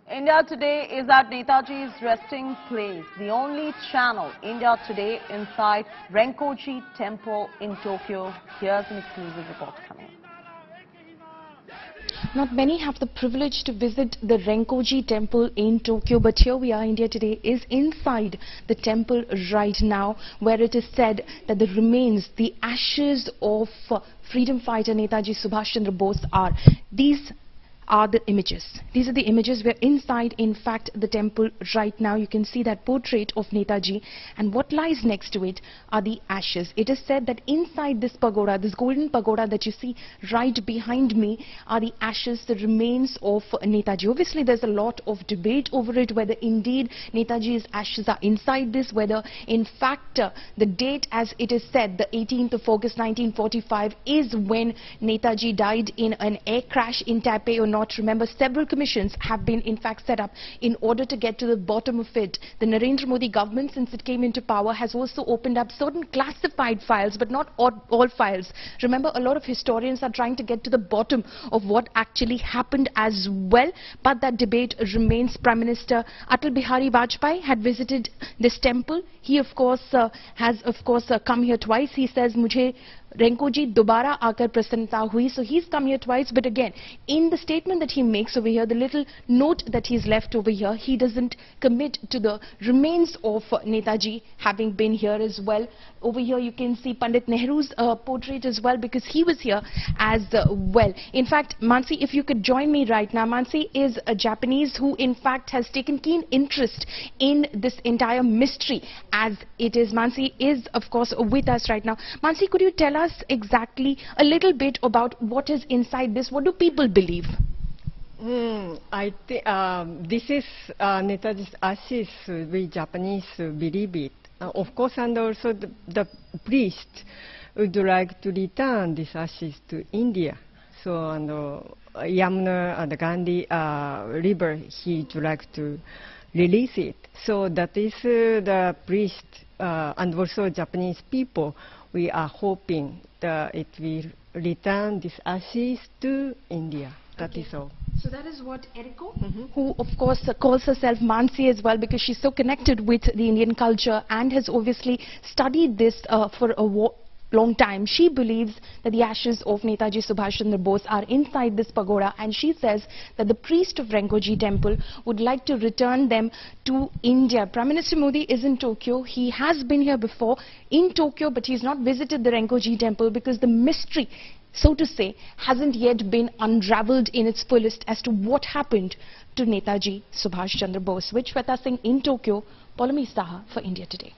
India Today is at Netaji's resting place, the only channel, India Today, inside Renkoji Temple in Tokyo. Here's an exclusive report coming. Not many have the privilege to visit the Renkoji Temple in Tokyo, but here we are. India Today is inside the temple right now, where it is said that the remains, the ashes of freedom fighter Netaji Subhash Chandra Bose are. These are the images. These are the images. We're inside, in fact, the temple right now. You can see that portrait of Netaji, and what lies next to it are the ashes. It is said that inside this pagoda, this golden pagoda that you see right behind me, are the ashes, the remains of Netaji. Obviously, there's a lot of debate over it, whether indeed Netaji's ashes are inside this, whether in fact the date, as it is said, the 18th of August 1945 is when Netaji died in an air crash in Taipei or not. Remember, several commissions have been in fact set up in order to get to the bottom of it. The Narendra Modi government, since it came into power, has also opened up certain classified files, but not all files. Remember, a lot of historians are trying to get to the bottom of what actually happened as well, but that debate remains. Prime Minister Atal Bihari Vajpayee had visited this temple. He of course has come here twice. He says, "Mujhe Renkoji dobara aakar prasannata hui." So he's come here twice, but again, in the statement that he makes over here, the little note that he's left over here, he doesn't commit to the remains of Netaji having been here as well. Over here you can see Pandit Nehru's portrait as well, because he was here as well. In fact, Mansi, if you could join me right now. Mansi is a Japanese who in fact has taken keen interest in this entire mystery as it is. Mansi is of course with us right now. Mansi, could you tell us exactly a little bit about what is inside this? What do people believe? I think this is Netaji's ashes. We Japanese believe it. Of course, and also the priest would like to return these ashes to India. So, Yamuna and the Gandhi river, he would like to release it. So that is the priest and also Japanese people. We are hoping that it will return these ashes to India. That is all. So that is what Eriko, who of course calls herself Mansi as well, because she's so connected with the Indian culture and has obviously studied this for a long time. She believes that the ashes of Netaji Subhash Chandra Bose are inside this pagoda, and she says that the priest of Renkoji Temple would like to return them to India. Prime Minister Modi is in Tokyo. He has been here before in Tokyo, but he's not visited the Renkoji Temple because the mystery, so to say, hasn't yet been unraveled in its fullest as to what happened to Netaji Subhash Chandra Bose. With Shweta Singh in Tokyo, Poulomi Saha for India Today.